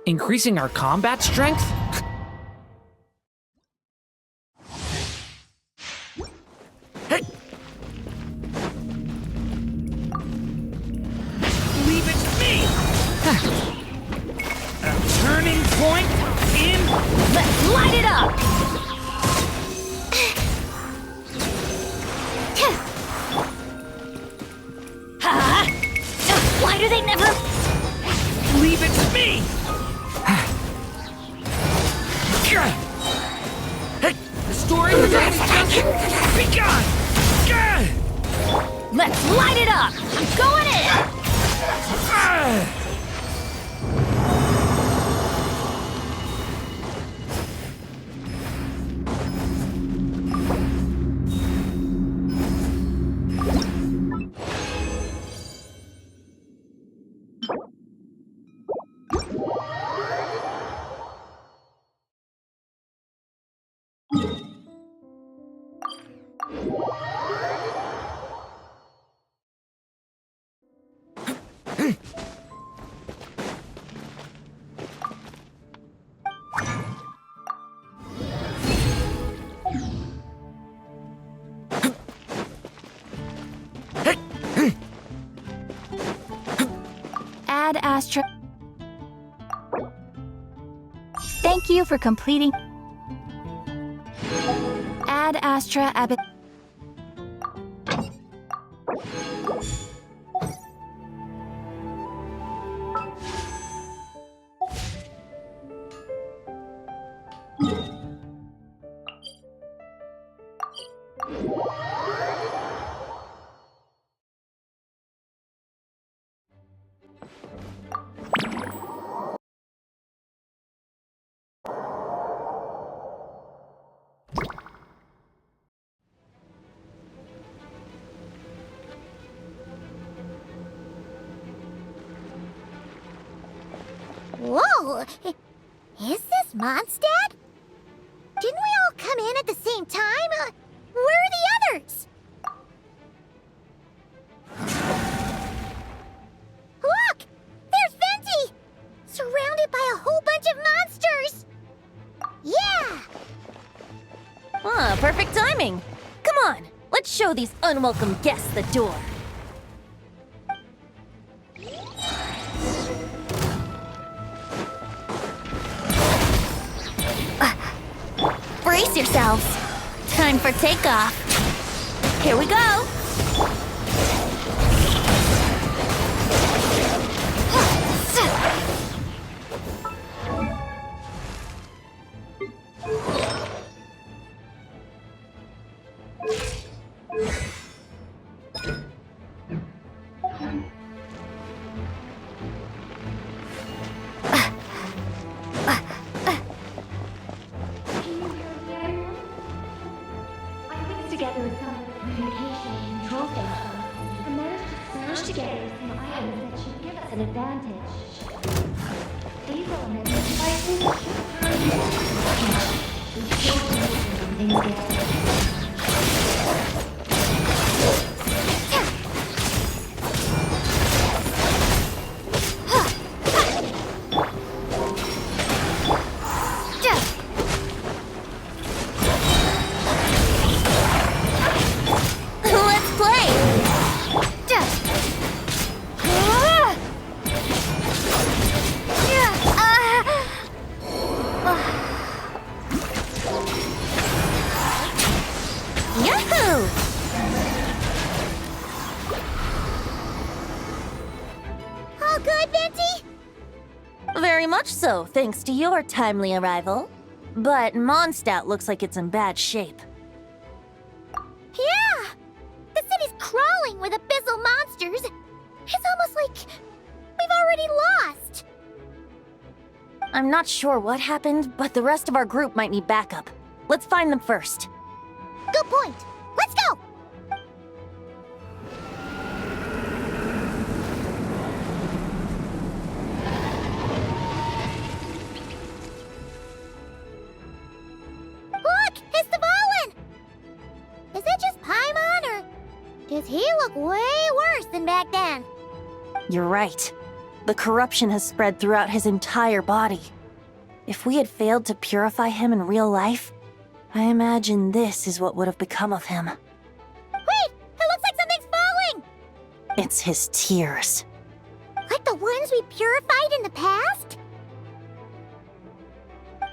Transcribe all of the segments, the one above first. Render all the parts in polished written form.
Increasing our combat strength? Hey! Leave it to me! A turning point in... Let's light it up! Why do they never... Leave it to me! Hey! Restoring the just begun! Let's light it up! I'm going in! Ad Astra. Thank you for completing. Ad Astra Abbott. Whoa! Is this Mondstadt? Didn't we all come in at the same time? Where are the others? Look! There's Venti! Surrounded by a whole bunch of monsters! Yeah! Ah, perfect timing. Come on, let's show these unwelcome guests the door. Brace yourselves. Time for takeoff. Here we go. Together with some communication and control station, and managed to smash together some items that should give us an advantage. These elements are devices we still can things together. All good, Venti? Very much so, thanks to your timely arrival. But Mondstadt looks like it's in bad shape. Yeah! The city's crawling with abyssal monsters. It's almost like we've already lost. I'm not sure what happened, but the rest of our group might need backup. Let's find them first. Good point. Let's go! Look! It's the Volin! Is it just Paimon, or does he look way worse than back then? You're right. The corruption has spread throughout his entire body. If we had failed to purify him in real life, I imagine this is what would have become of him. Wait! It looks like something's falling! It's his tears. Like the ones we purified in the past?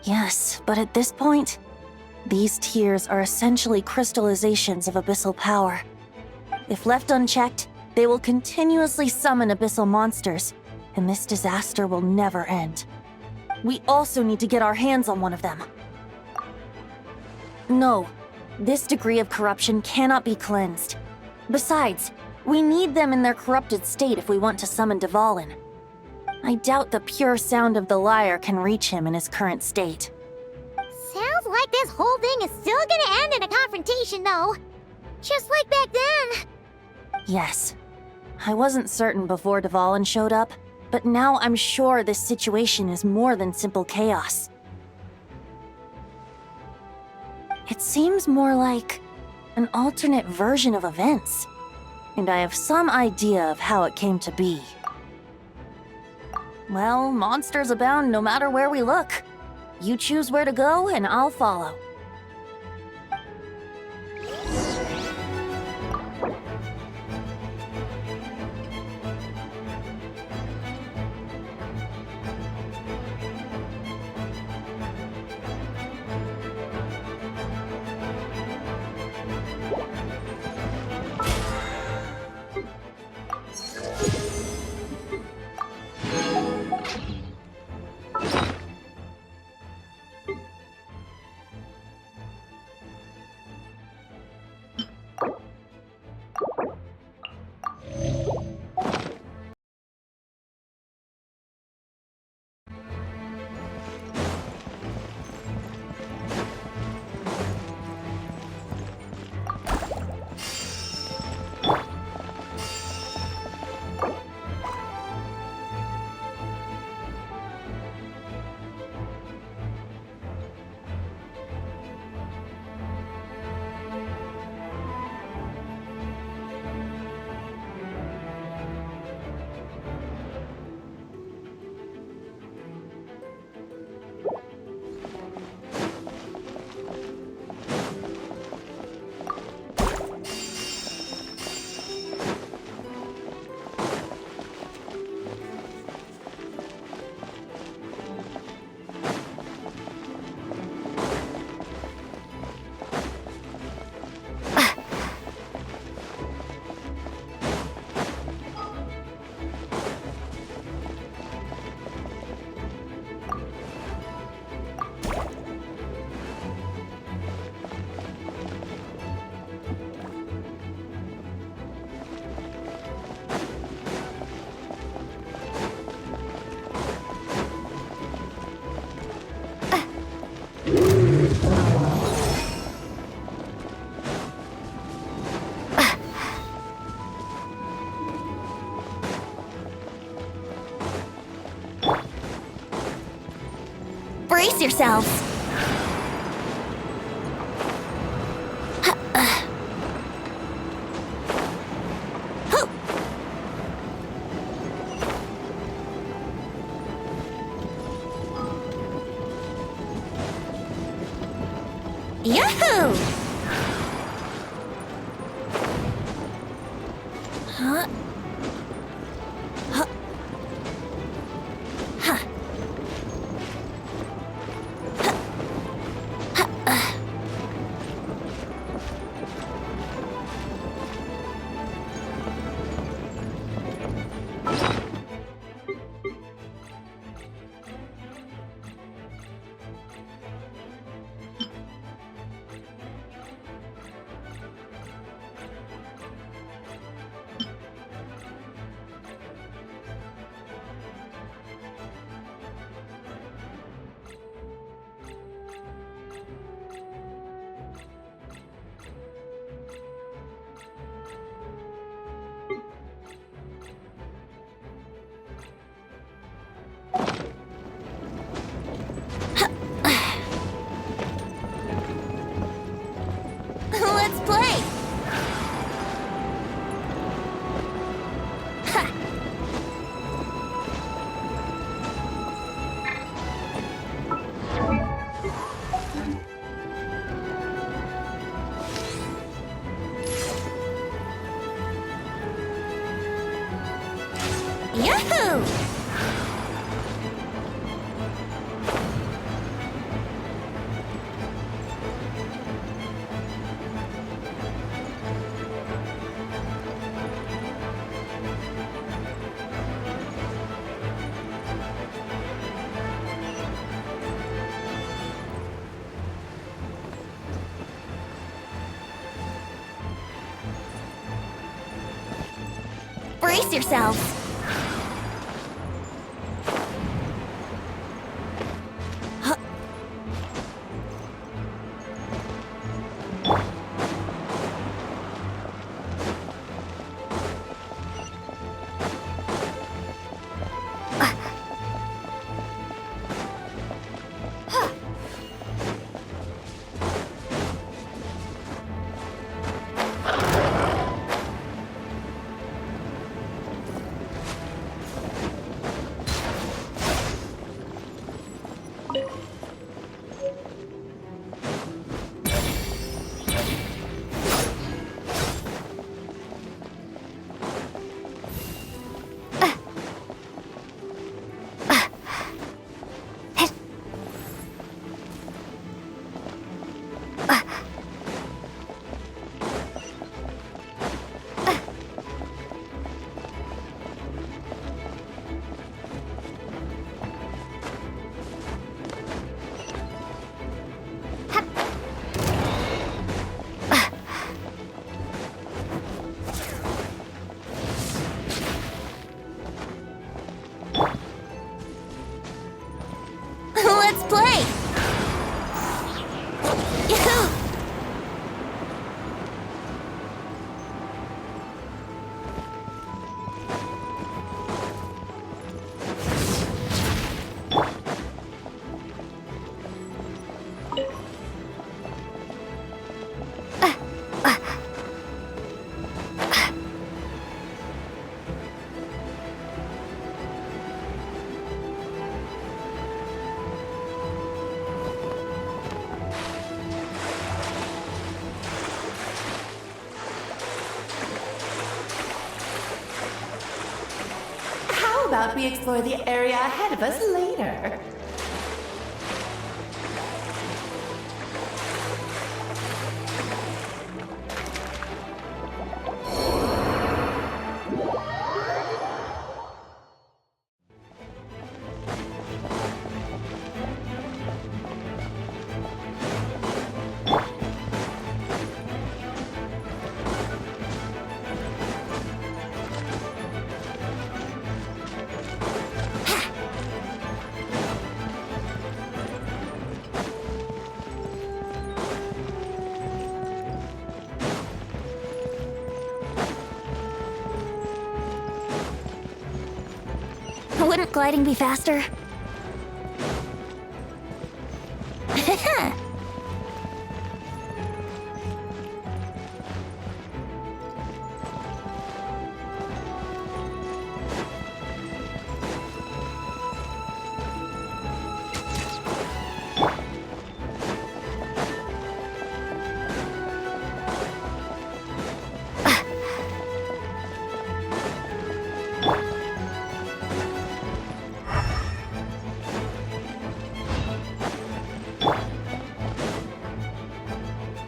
Yes, but at this point, these tears are essentially crystallizations of abyssal power. If left unchecked, they will continuously summon abyssal monsters, and this disaster will never end. We also need to get our hands on one of them. No, this degree of corruption cannot be cleansed. Besides, we need them in their corrupted state if we want to summon Dvalin. I doubt the pure sound of the lyre can reach him in his current state. Sounds like this whole thing is still gonna end in a confrontation, though. Just like back then. Yes. I wasn't certain before Dvalin showed up, but now I'm sure this situation is more than simple chaos. It seems more like an alternate version of events, and I have some idea of how it came to be. Well, monsters abound no matter where we look. You choose where to go, and I'll follow. Brace yourselves. Yahoo! Huh? Huh? Huh? Yahoo! Brace yourselves. Let's play! Yahoo! How about we explore the area ahead of us later? Wouldn't gliding be faster?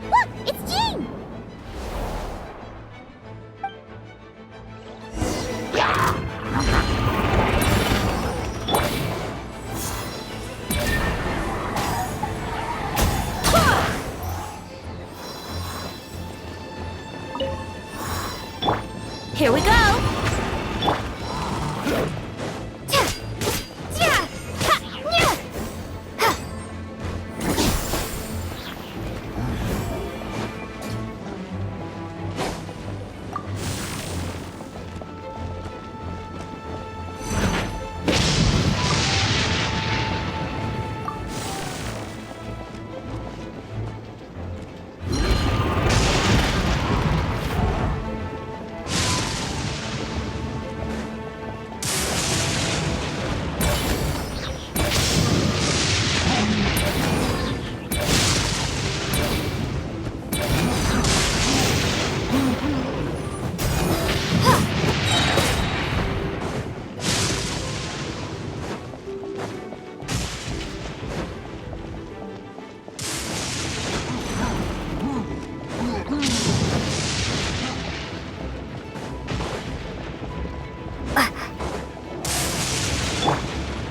Look, it's Jean! Here we go!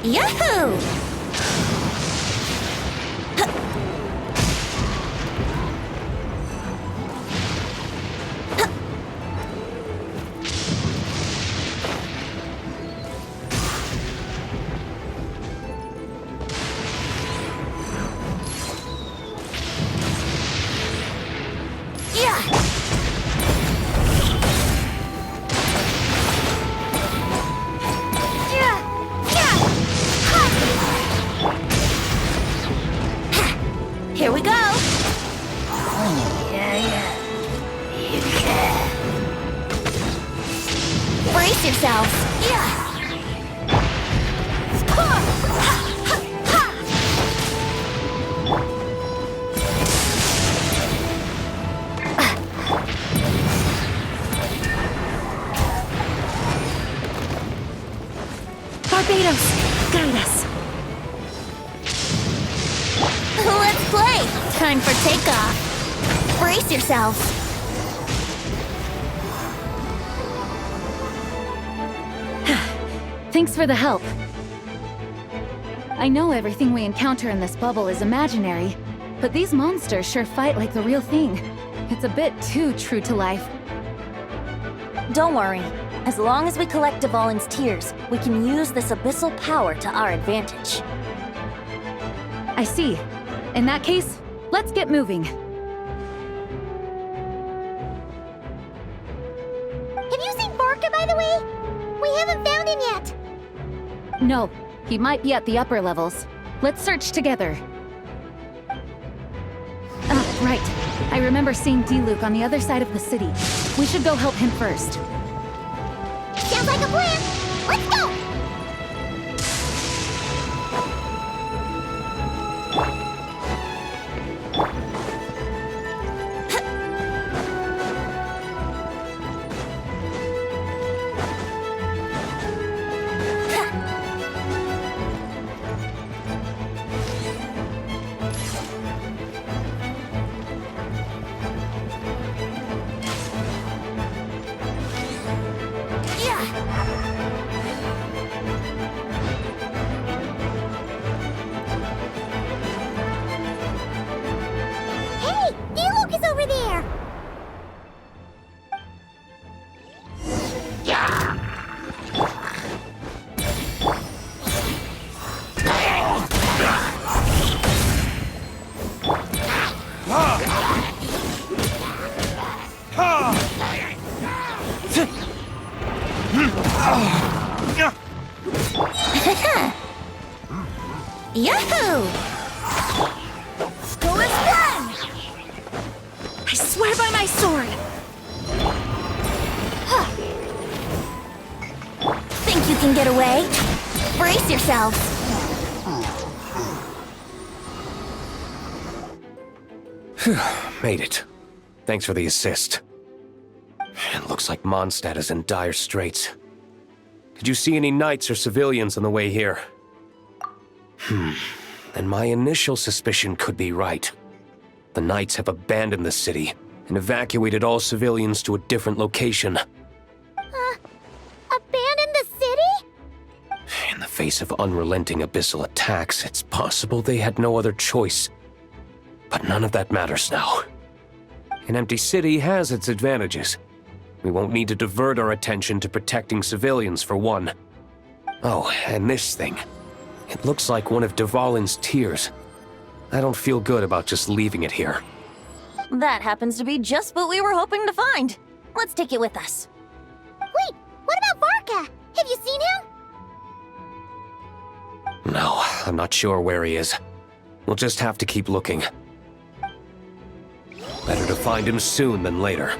Yahoo! Here we go! Brace yourself! Barbados, guide us. Let's play! Time for takeoff! Brace yourself! Thanks for the help. I know everything we encounter in this bubble is imaginary, but these monsters sure fight like the real thing. It's a bit too true to life. Don't worry. As long as we collect Dvalin's tears, we can use this abyssal power to our advantage. I see. In that case, let's get moving. Have you seen Barca, by the way? We haven't found him yet! No, he might be at the upper levels. Let's search together. Ah, right. I remember seeing D-Luke on the other side of the city. We should go help him first. Sounds like a plan! Let's go! Hey! D-Luke is over there! Yahoo! Go as one! I swear by my sword! Think you can get away? Brace yourself! Made it. Thanks for the assist. It looks like Mondstadt is in dire straits. Did you see any knights or civilians on the way here? Then my initial suspicion could be right. The knights have abandoned the city and evacuated all civilians to a different location. Abandon the city? In the face of unrelenting abyssal attacks, it's possible they had no other choice. But none of that matters now. An empty city has its advantages. We won't need to divert our attention to protecting civilians, for one. Oh, and this thing. It looks like one of Dvalin's tears. I don't feel good about just leaving it here. That happens to be just what we were hoping to find. Let's take it with us. Wait, what about Barca? Have you seen him? No, I'm not sure where he is. We'll just have to keep looking. Better to find him soon than later.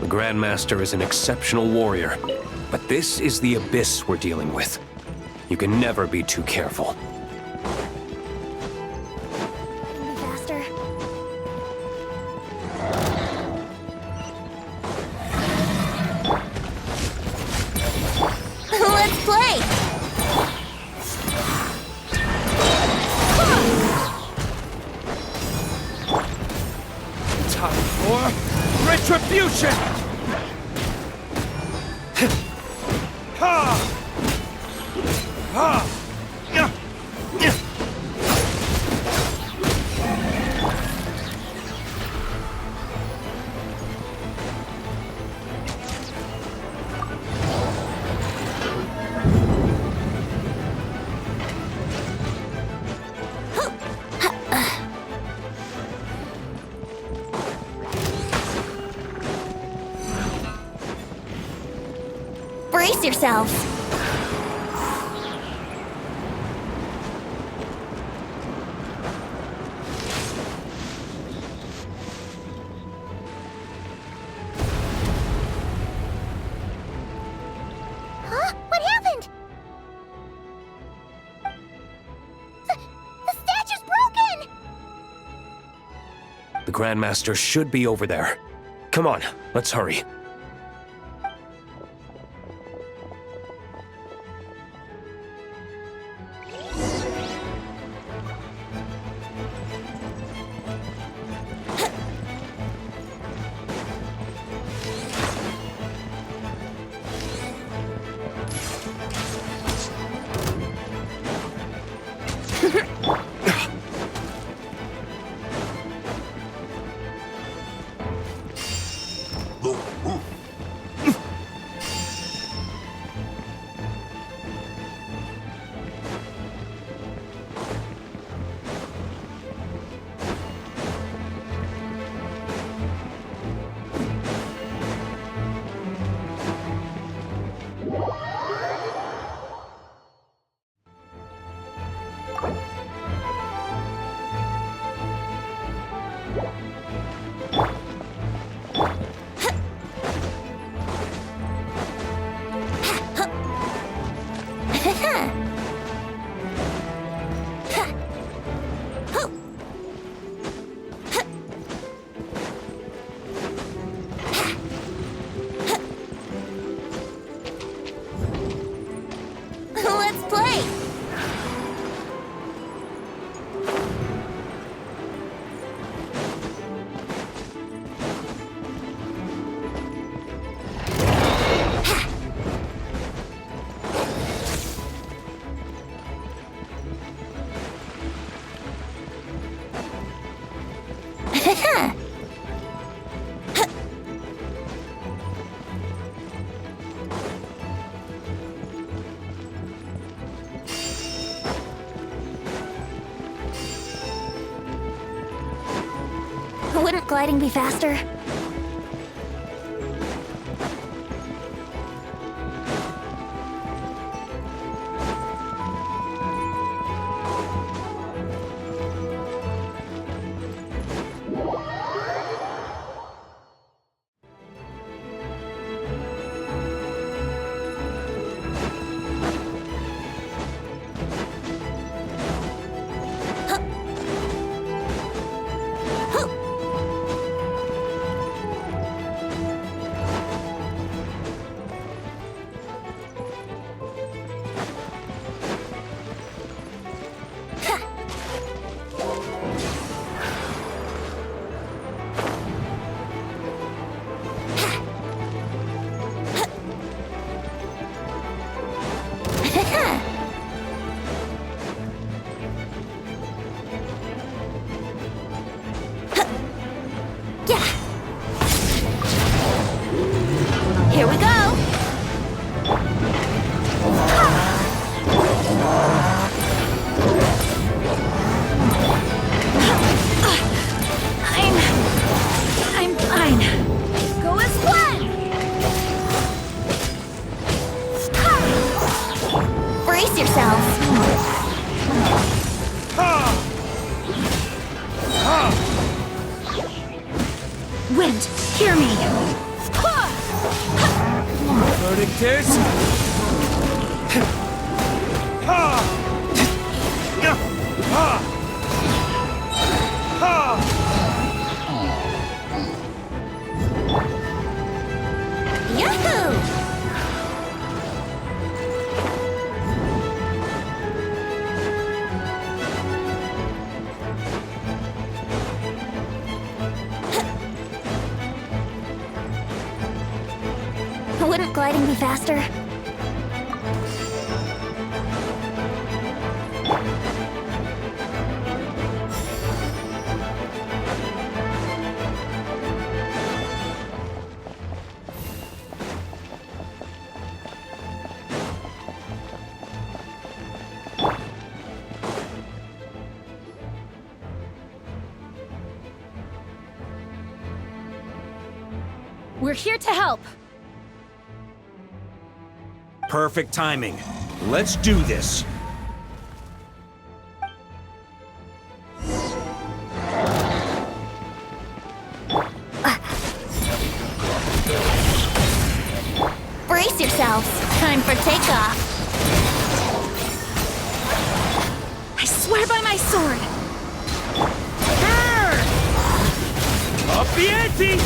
The Grandmaster is an exceptional warrior, but this is the abyss we're dealing with. You can never be too careful. Be faster. Let's play! Time for retribution! Ha! Ha! Brace yourselves! Huh? What happened? The statue's broken! The Grandmaster should be over there. Come on, let's hurry. Let's play! Wouldn't gliding be faster? Here we go! I'm fine. Go as planned! Brace yourselves! Wind, hear me. Verdict is... Ha! Ha! Ha! Yahoo! Wouldn't gliding be faster? We're here to help. Perfect timing. Let's do this. Brace yourselves. Time for takeoff. I swear by my sword! Up the ante!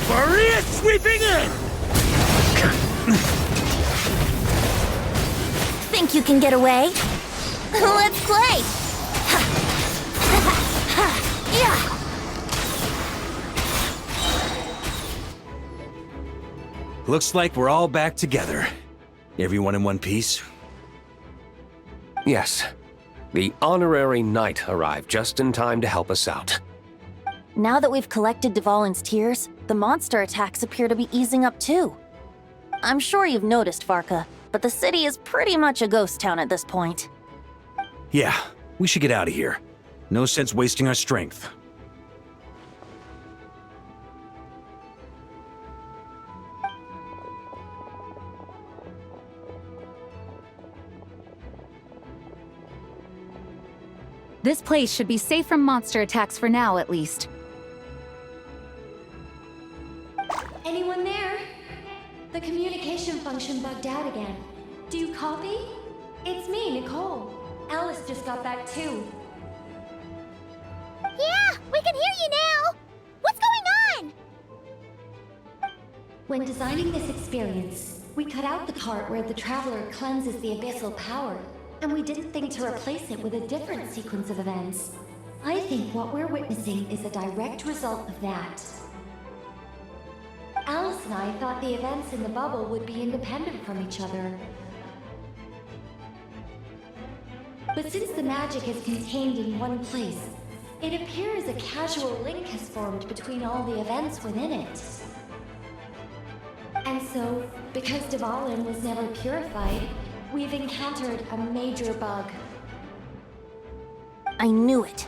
Maria sweeping in! Think you can get away? Let's play! Yeah. Looks like we're all back together. Everyone in one piece? Yes. The honorary knight arrived just in time to help us out. Now that we've collected Dvalin's tears, the monster attacks appear to be easing up too. I'm sure you've noticed, Varka, but the city is pretty much a ghost town at this point. Yeah, we should get out of here. No sense wasting our strength. This place should be safe from monster attacks for now, at least. Anyone there? The communication function bugged out again. Do you copy? It's me, Nicole. Alice just got back too. Yeah, we can hear you now. What's going on? When designing this experience, we cut out the part where the traveler cleanses the abyssal power, and we didn't think to replace it with a different sequence of events. I think what we're witnessing is a direct result of that. Alice and I thought the events in the bubble would be independent from each other. But since the magic is contained in one place, it appears a casual link has formed between all the events within it. And so, because Dvalin was never purified, we've encountered a major bug. I knew it.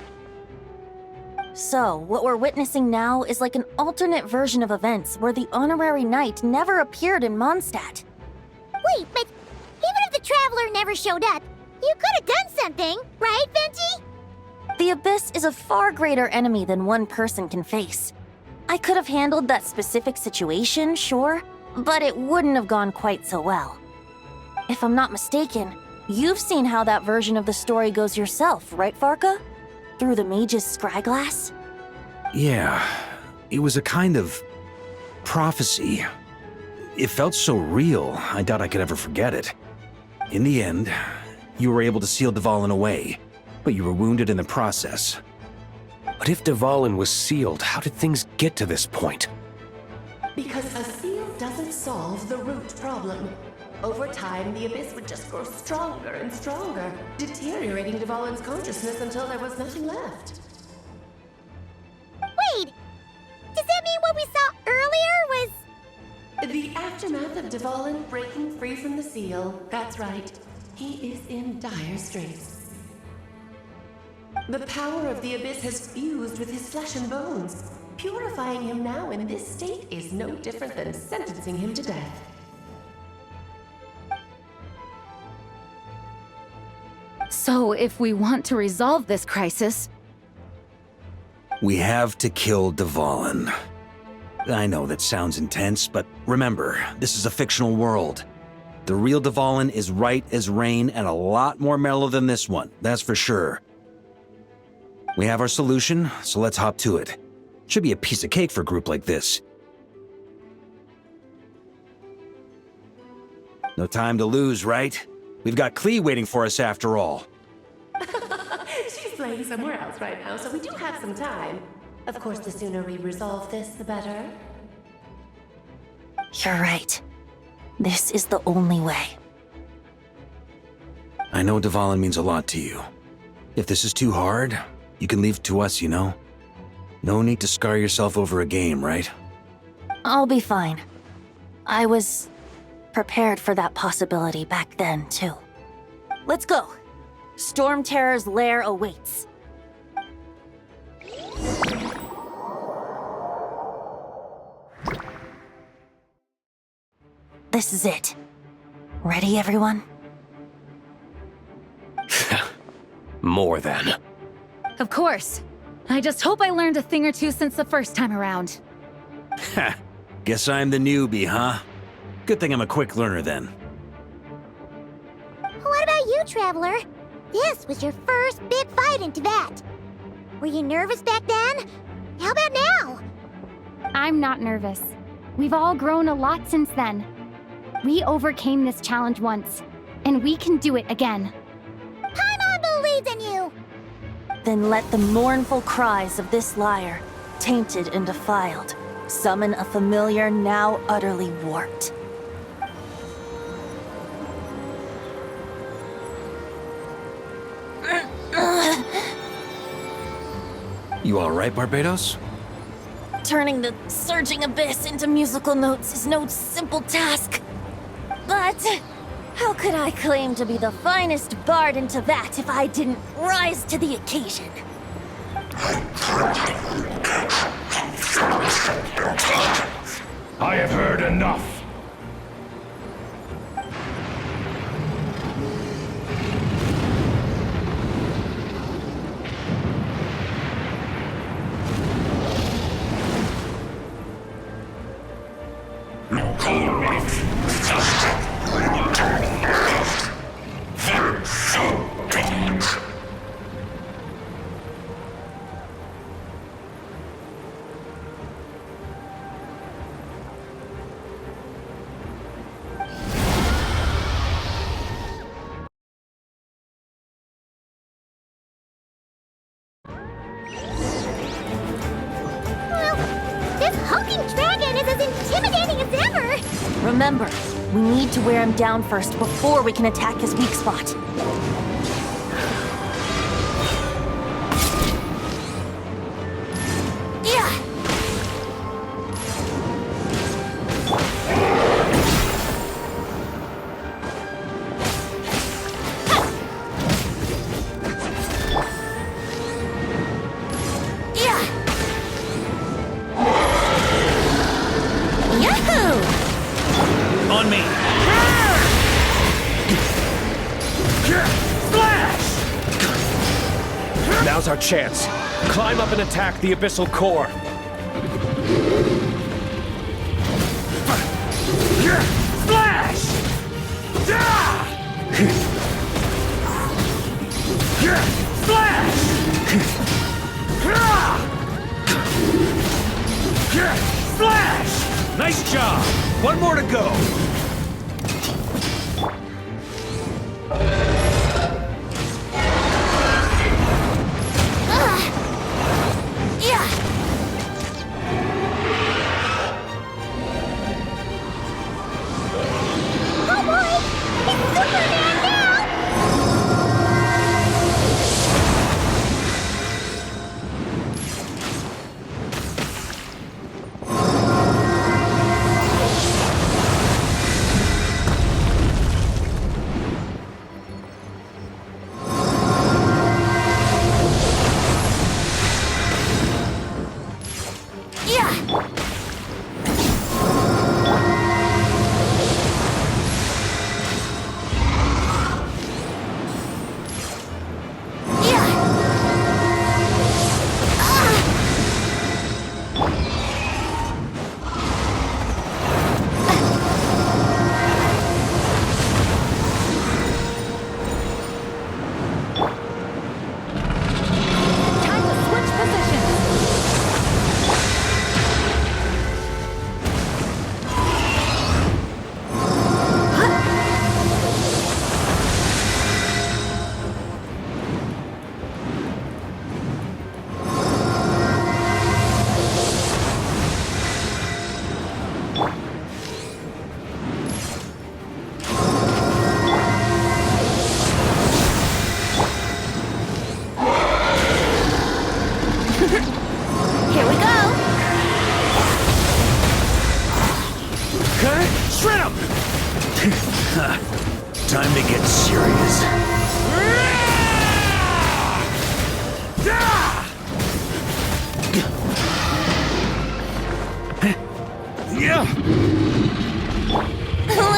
So, what we're witnessing now is like an alternate version of events where the honorary knight never appeared in Mondstadt. Wait, but even if the traveler never showed up, you could have done something, right, Venti? The Abyss is a far greater enemy than one person can face. I could have handled that specific situation, sure, but it wouldn't have gone quite so well. If I'm not mistaken, you've seen how that version of the story goes yourself, right, Varka? Through the mage's scryglass? Yeah, it was a kind of prophecy. It felt so real, I doubt I could ever forget it. In the end, you were able to seal Dvalin away, but you were wounded in the process. But if Dvalin was sealed, how did things get to this point? Because a seal doesn't solve the root problem. Over time, the Abyss would just grow stronger and stronger, deteriorating Dvalin's consciousness until there was nothing left. Wait, does that mean what we saw earlier was... The aftermath of Dvalin breaking free from the seal, that's right. He is in dire straits. The power of the Abyss has fused with his flesh and bones. Purifying him now in this state is no different than sentencing him to death. So, if we want to resolve this crisis, We have to kill Dvalin. I know that sounds intense, but remember, this is a fictional world. The real Dvalin is right as rain and a lot more mellow than this one, that's for sure. We have our solution, so let's hop to it. Should be a piece of cake for a group like this. No time to lose, right? We've got Klee waiting for us after all. She's playing somewhere else right now, so we do have some time. Of course, the sooner we resolve this, the better. You're right. This is the only way. I know Dvalin means a lot to you. If this is too hard, you can leave it to us, you know? No need to scar yourself over a game, right? I'll be fine. I was prepared for that possibility back then, too. Let's go. Storm Terror's lair awaits. This is it. Ready, everyone? More than. Of course. I just hope I learned a thing or two since the first time around. Ha! Guess I'm the newbie, huh? Good thing I'm a quick learner then. What about you, Traveler? This was your first big fight in Tibet. Were you nervous back then? How about now? I'm not nervous. We've all grown a lot since then. We overcame this challenge once, and we can do it again. Paimon believes in you! Then let the mournful cries of this lyre, tainted and defiled, summon a familiar now utterly warped. You alright, Barbados? Turning the surging abyss into musical notes is no simple task. But how could I claim to be the finest bard in Tibet if I didn't rise to the occasion? I have heard enough. Well, this hulking dragon is as intimidating as ever! Remember, we need to wear him down first before we can attack his weak spot. Yeah! On me! Now's our chance. Climb up and attack the abyssal core. Splash! Splash! Splash! Nice job! One more to go! Oh boy! It's Superman now! Shred him! Time to get serious. Let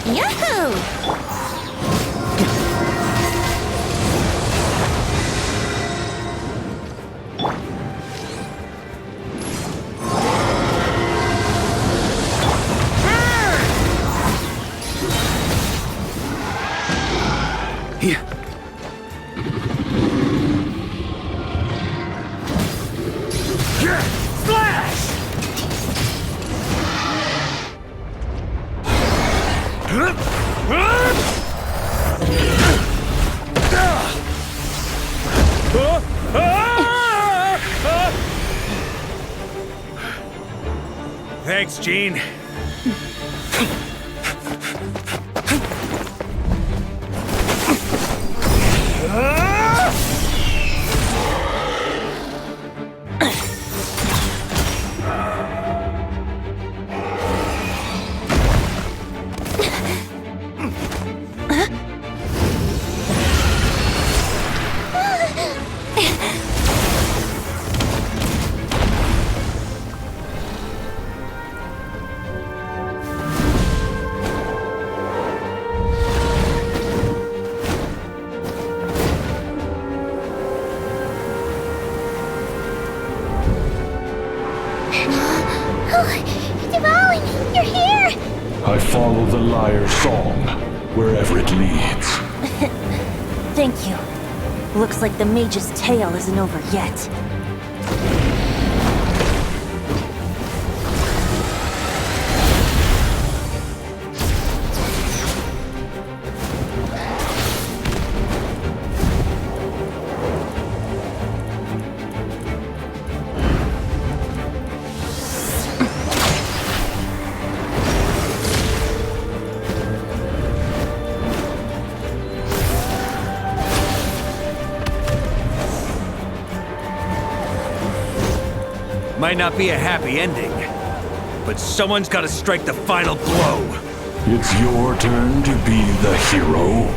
Yahoo! Thanks, Gene. Devalin, you're here! I follow the lyre's song, wherever it leads. Thank you. Looks like the mage's tale isn't over yet. Might not be a happy ending, but someone's gotta strike the final blow. It's your turn to be the hero.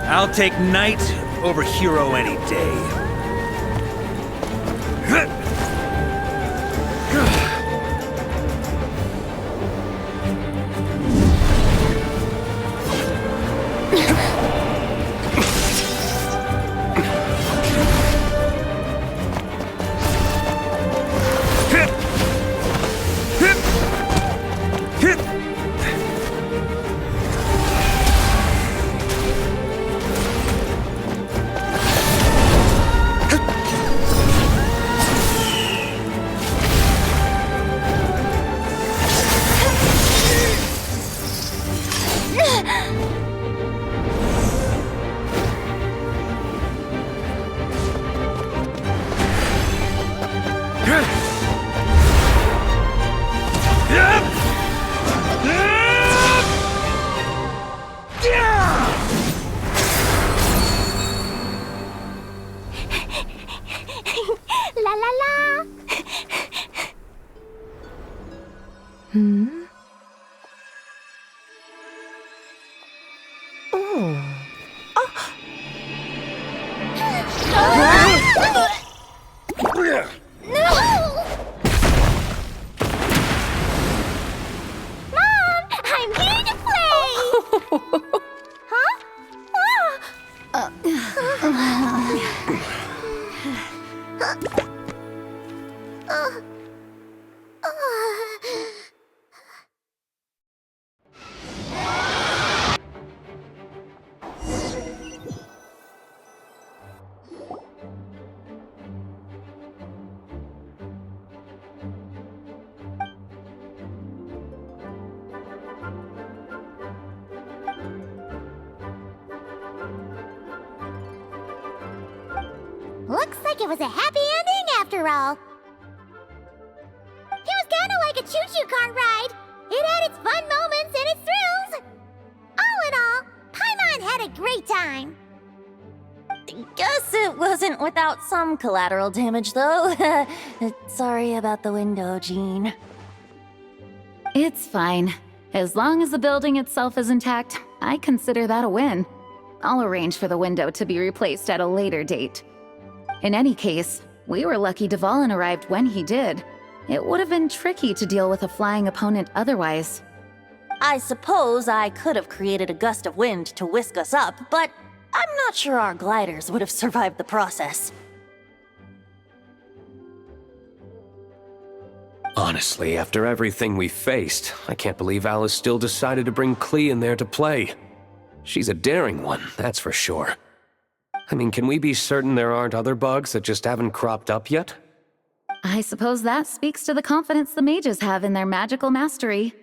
I'll take knight over hero any day. La la la! Mom, I'm here to play! Huh? Looks like it was a happy ending after all. It was kind of like a choo-choo car ride. It had its fun moments and its thrills. All in all, Paimon had a great time. Guess it wasn't without some collateral damage, though. Sorry about the window, Jean. It's fine. As long as the building itself is intact, I consider that a win. I'll arrange for the window to be replaced at a later date. In any case, we were lucky Devalin arrived when he did. It would have been tricky to deal with a flying opponent otherwise. I suppose I could have created a gust of wind to whisk us up, but I'm not sure our gliders would have survived the process. Honestly, after everything we faced, I can't believe Alice still decided to bring Klee in there to play. She's a daring one, that's for sure. I mean, can we be certain there aren't other bugs that just haven't cropped up yet? I suppose that speaks to the confidence the mages have in their magical mastery.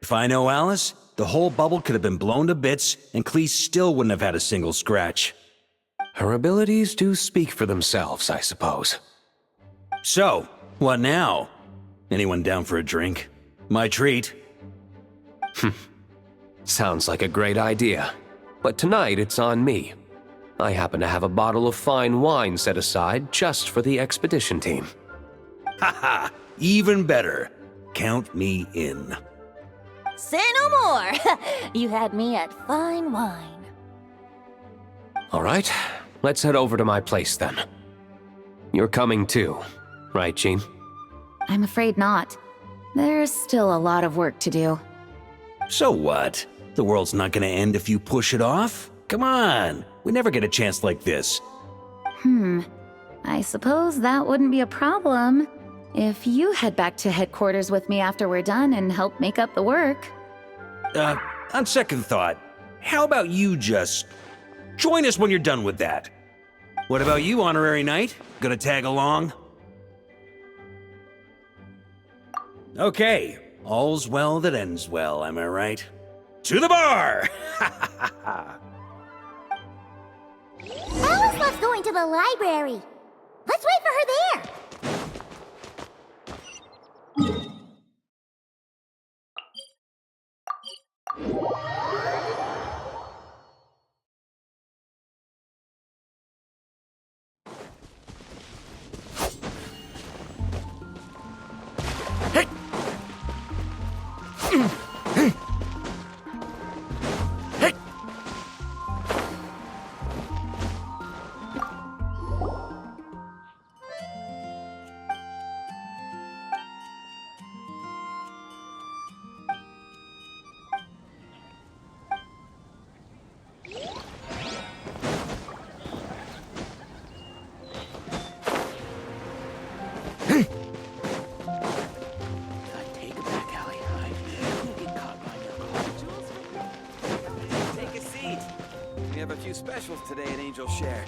If I know Alice, the whole bubble could have been blown to bits, and Klee still wouldn't have had a single scratch. Her abilities do speak for themselves, I suppose. So, what now? Anyone down for a drink? My treat. Sounds like a great idea. But tonight it's on me. I happen to have a bottle of fine wine set aside just for the expedition team. Haha, even better. Count me in. Say no more! You had me at fine wine. All right, let's head over to my place then. You're coming too, right, Jean? I'm afraid not. There's still a lot of work to do. So what? The world's not gonna end if you push it off? Come on, we never get a chance like this. I suppose that wouldn't be a problem if you head back to headquarters with me after we're done and help make up the work. On second thought, how about you just join us when you're done with that? What about you, Honorary Knight? Gonna tag along? Okay, all's well that ends well, am I right? To the bar! Alice loves going to the library. Let's wait for her there. Take it back, Allie. You'll get caught by your call. Take a seat. We have a few specials today at Angel Share.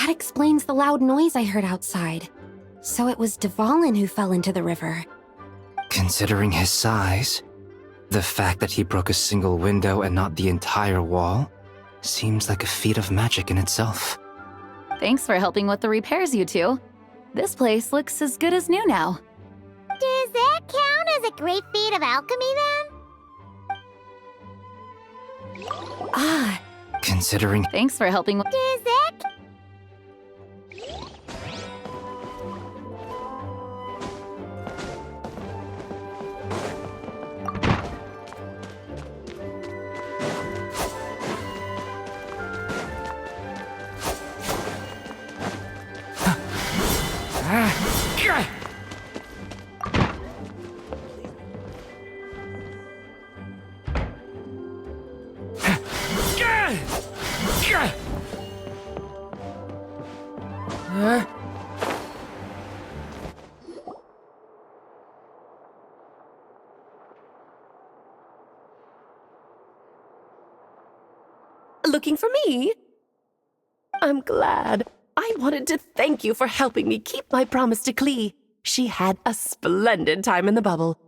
That explains the loud noise I heard outside. So it was Dvalin who fell into the river. Considering his size, the fact that he broke a single window and not the entire wall seems like a feat of magic in itself. Thanks for helping with the repairs, you two. This place looks as good as new now. Does that count as a great feat of alchemy then? Ah, Considering Thanks for helping with... Does that... Looking for me? I'm glad. I wanted to thank you for helping me keep my promise to Klee. She had a splendid time in the bubble.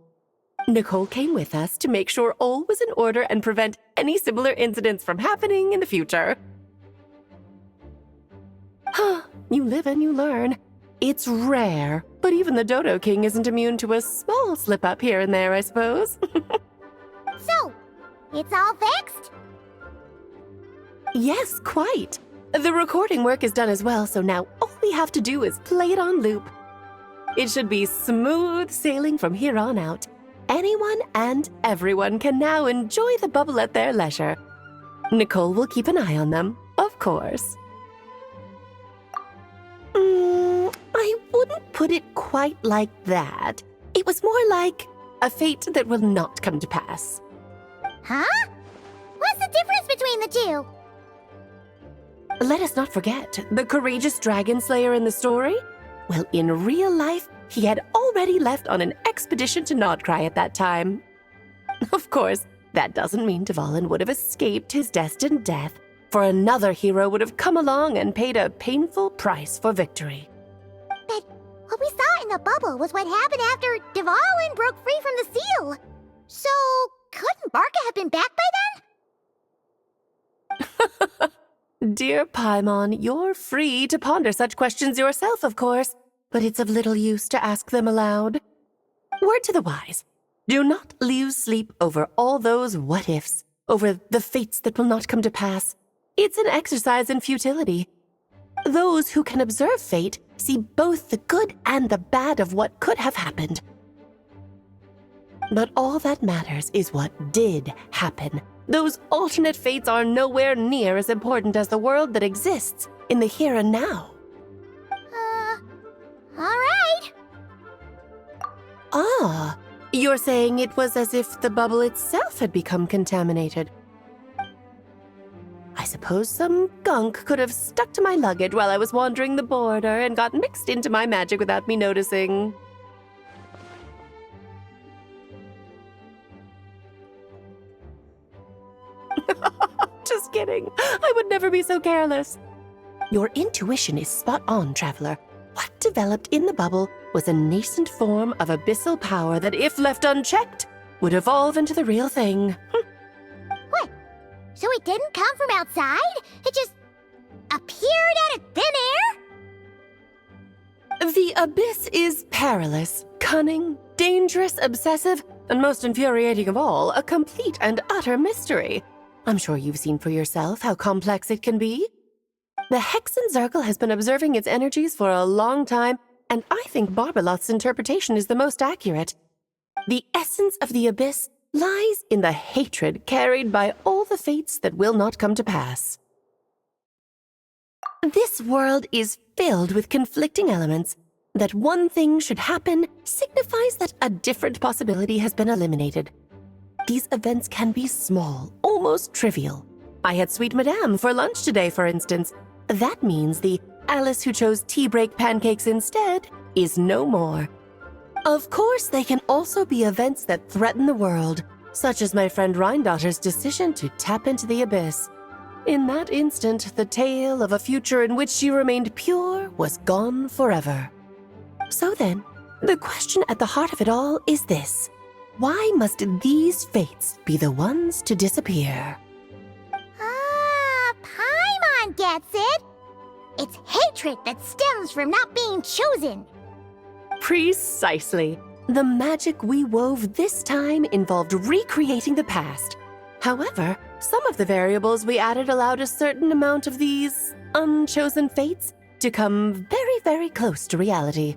Nicole came with us to make sure all was in order and prevent any similar incidents from happening in the future. You live and you learn. It's rare, but even the Dodo King isn't immune to a small slip-up here and there, I suppose. So, it's all fixed? Yes, quite. The recording work is done as well, so now all we have to do is play it on loop. It should be smooth sailing from here on out. Anyone and everyone can now enjoy the bubble at their leisure. Nicole will keep an eye on them, of course. I wouldn't put it quite like that. It was more like a fate that will not come to pass. Huh? What's the difference between the two? Let us not forget the courageous dragon slayer in the story. Well, in real life, he had already left on an expedition to Nodcry at that time. Of course, that doesn't mean Dvalin would have escaped his destined death, for another hero would have come along and paid a painful price for victory. But what we saw in the bubble was what happened after Dvalin broke free from the seal. So, couldn't Barca have been back by then? Dear Paimon, you're free to ponder such questions yourself, of course, but it's of little use to ask them aloud. Word to the wise, do not lose sleep over all those what-ifs, over the fates that will not come to pass. It's an exercise in futility. Those who can observe fate see both the good and the bad of what could have happened. But all that matters is what did happen. Those alternate fates are nowhere near as important as the world that exists in the here and now. Alright. Ah, you're saying it was as if the bubble itself had become contaminated. I suppose some gunk could have stuck to my luggage while I was wandering the border and got mixed into my magic without me noticing. Just kidding. I would never be so careless. Your intuition is spot on, Traveler. What developed in the bubble was a nascent form of abyssal power that, if left unchecked, would evolve into the real thing. What? So it didn't come from outside? It just appeared out of thin air? The abyss is perilous, cunning, dangerous, obsessive, and most infuriating of all, a complete and utter mystery. I'm sure you've seen for yourself how complex it can be. The Hexen Circle has been observing its energies for a long time, and I think Barbalot's interpretation is the most accurate. The essence of the abyss lies in the hatred carried by all the fates that will not come to pass. This world is filled with conflicting elements. That one thing should happen signifies that a different possibility has been eliminated. These events can be small, almost trivial. I had Sweet Madame for lunch today, for instance. That means the Alice who chose tea break pancakes instead is no more. Of course, they can also be events that threaten the world, such as my friend Rhindotter's decision to tap into the abyss. In that instant, the tale of a future in which she remained pure was gone forever. So then, the question at the heart of it all is this. Why must these fates be the ones to disappear? Paimon gets it! It's hatred that stems from not being chosen. Precisely. The magic we wove this time involved recreating the past. However, some of the variables we added allowed a certain amount of these unchosen fates to come very, very close to reality.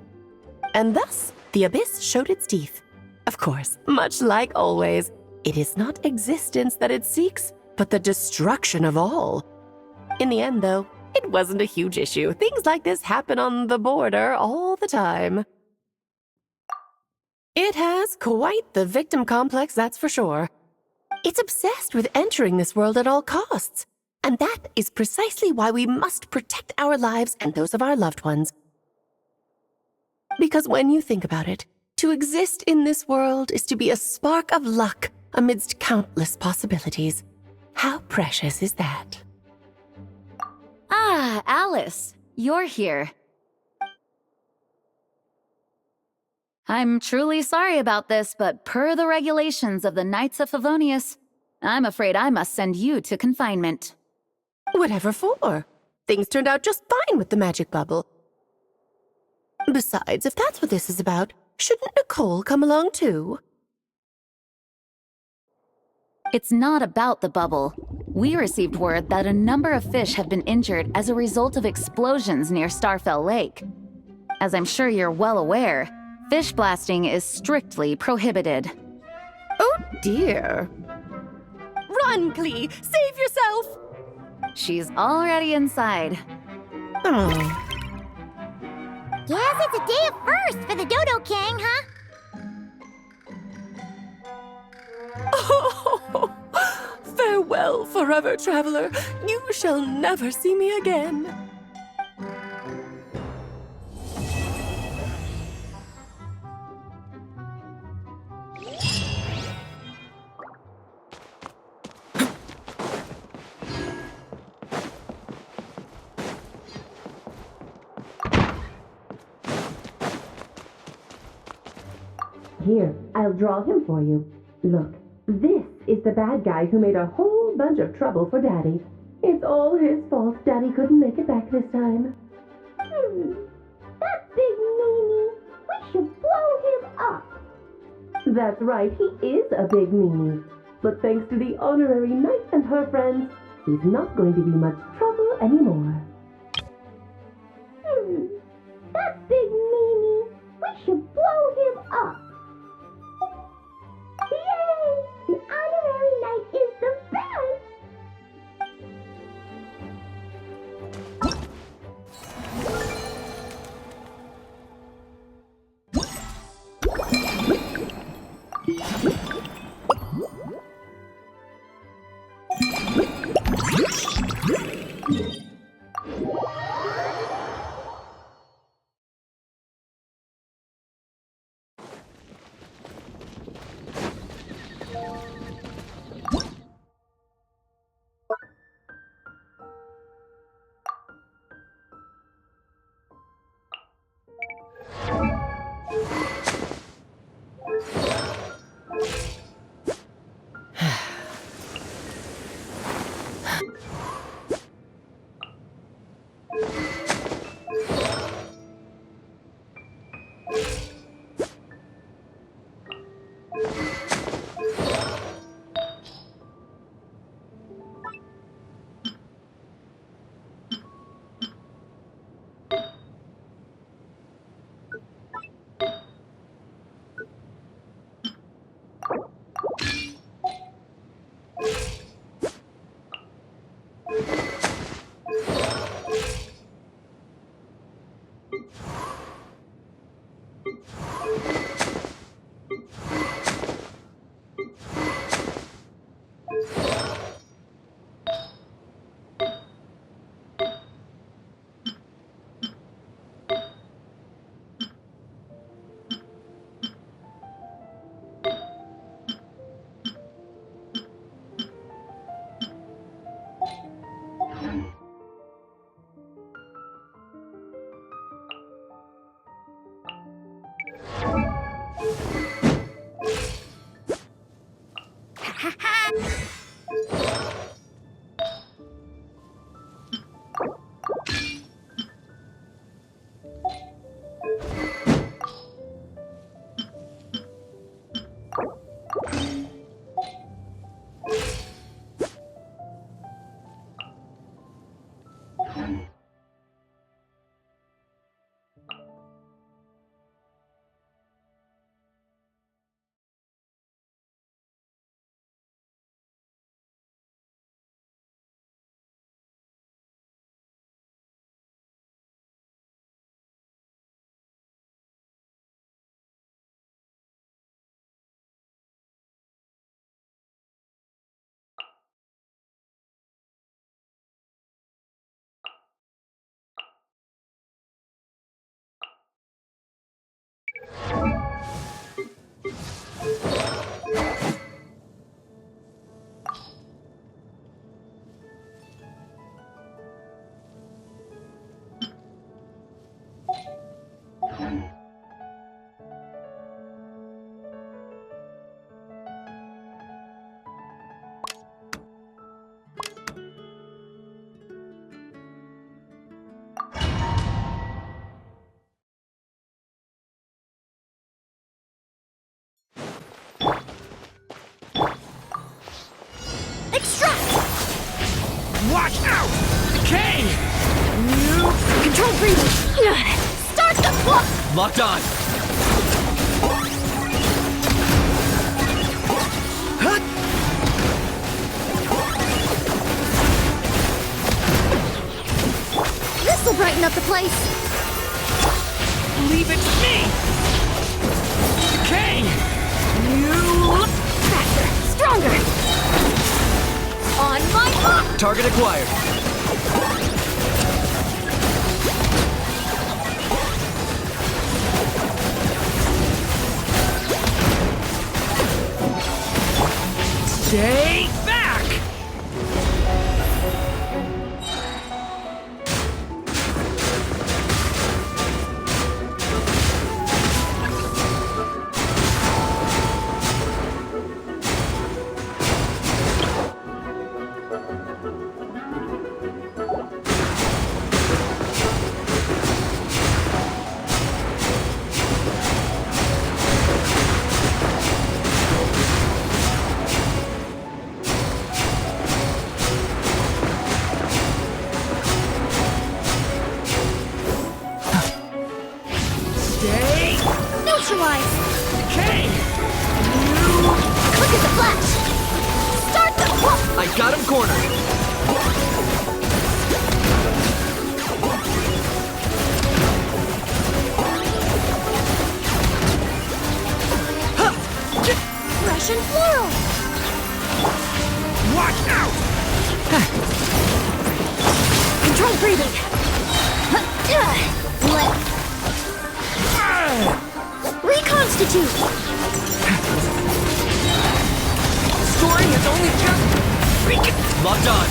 And thus, the Abyss showed its teeth. Of course, much like always, it is not existence that it seeks, but the destruction of all. In the end, though, it wasn't a huge issue. Things like this happen on the border all the time. It has quite the victim complex, that's for sure. It's obsessed with entering this world at all costs. And that is precisely why we must protect our lives and those of our loved ones. Because when you think about it, to exist in this world is to be a spark of luck amidst countless possibilities. How precious is that? Ah, Alice, you're here. I'm truly sorry about this, but per the regulations of the Knights of Favonius, I'm afraid I must send you to confinement. Whatever for? Things turned out just fine with the magic bubble. Besides, if that's what this is about, shouldn't Nicole come along too? It's not about the bubble. We received word that a number of fish have been injured as a result of explosions near Starfell Lake. As I'm sure you're well aware, fish blasting is strictly prohibited. Oh dear. Run, Klee! Save yourself! She's already inside. Oh. Guess it's a day of first for the Dodo King, huh? Oh, farewell, forever traveler. You shall never see me again. Here, I'll draw him for you. Look, this is the bad guy who made a whole bunch of trouble for Daddy. It's all his fault Daddy couldn't make it back this time. That big meanie! We should blow him up! That's right, he is a big meanie. But thanks to the honorary knight and her friends, he's not going to be much trouble anymore. That big meanie! We should blow him up! Yay! The honorary knight is the best! Watch out! Decay! Control breathing! Start the clock! Locked on! This'll brighten up the place! Leave it to me! Decay! Faster! Stronger! On my mark! Target acquired. Stay back! Neutralize! Decay! Quick as a flash! Start the clock! I got him cornered. Russian floral! Watch out! Control breathing! Reconstitute! Story has only just... Locked on.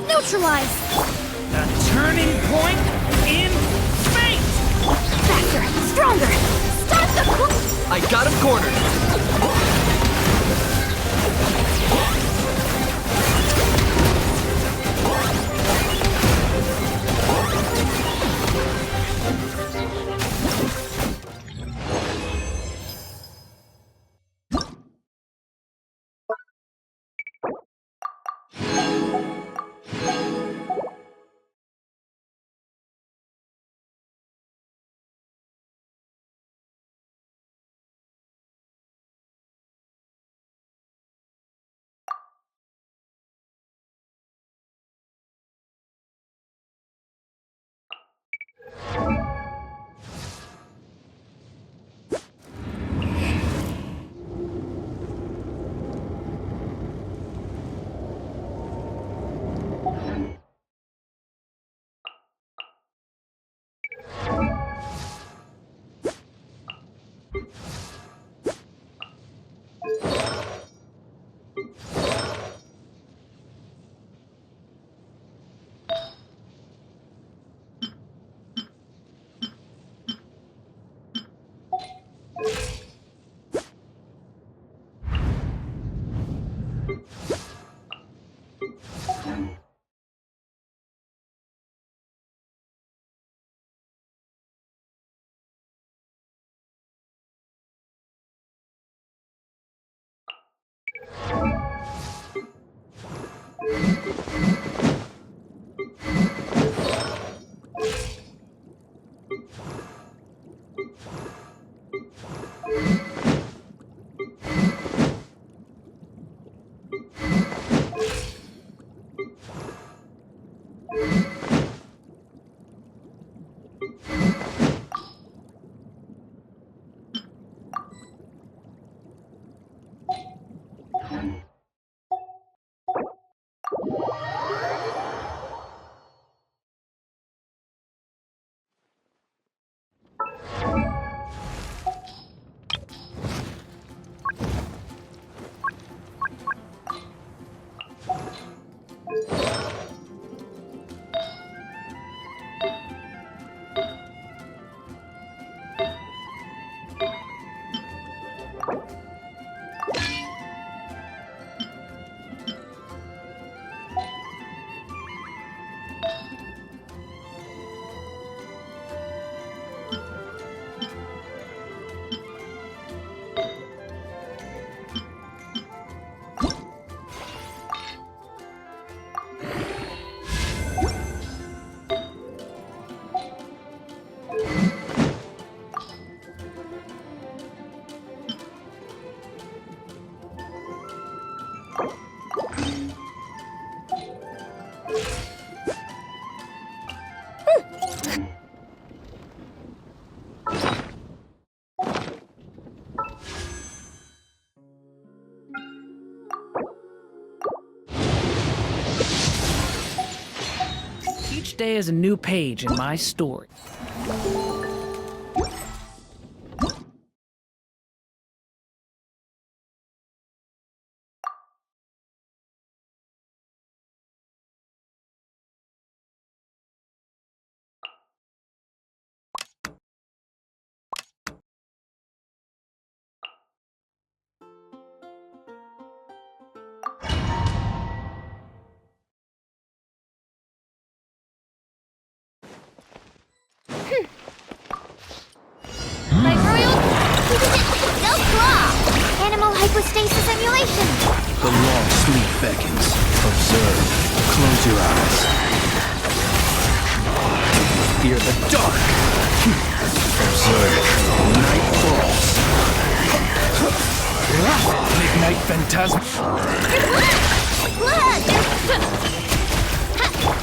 Neutralize! The turning point in space! Faster! Stronger! Start the clock! I got him cornered. day is a new page in my story. My royal... No claw! Animal hypostasis emulation! The long sleep beckons. Observe. Close your eyes. Fear the dark. Observe. Night falls. Midnight phantasm. Blood!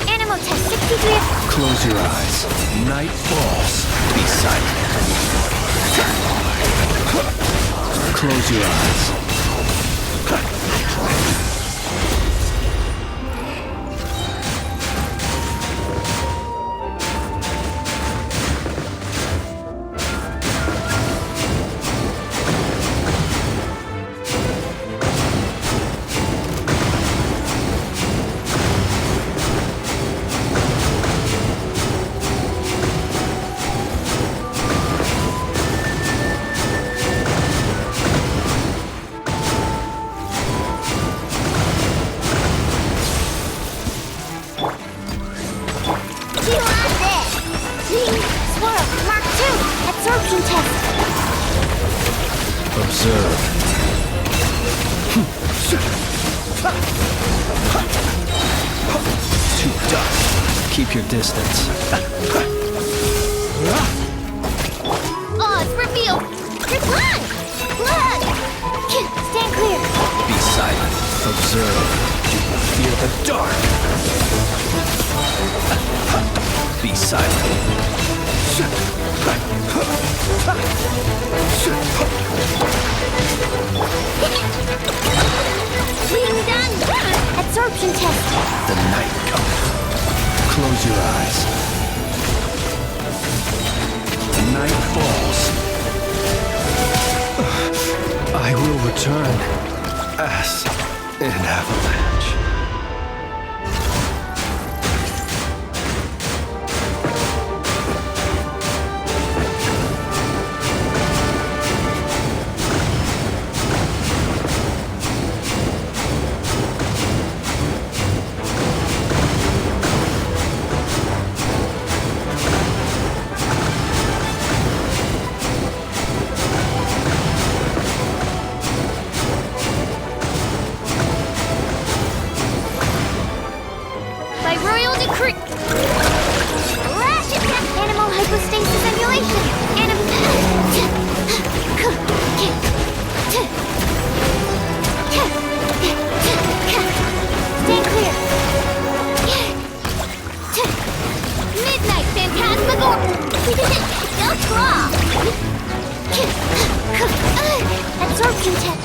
Animal test 63... Close your eyes. Night falls. Be silent. Close your eyes. Observe. To dust. Keep your distance. Oz, reveal! Reply! Blood! Stand clear! Be silent. Observe. Fear the dark. Be silent. Being done! Absorption test! The night comes. Close your eyes. Night falls. I will return as an avalanche. By royal decree! Lash attack! Animal hypostasis emulation! Stand clear! Midnight phantasmagoria! No claw! Absorption test!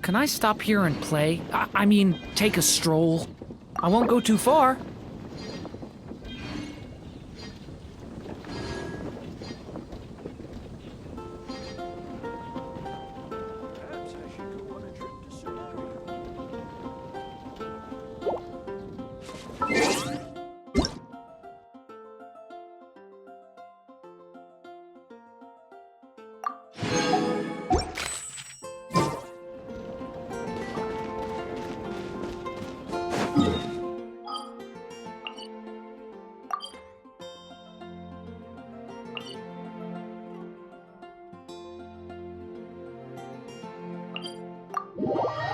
Can I stop here and play? I mean, take a stroll. I won't go too far. Perhaps I should go on a trip to Siberia. What?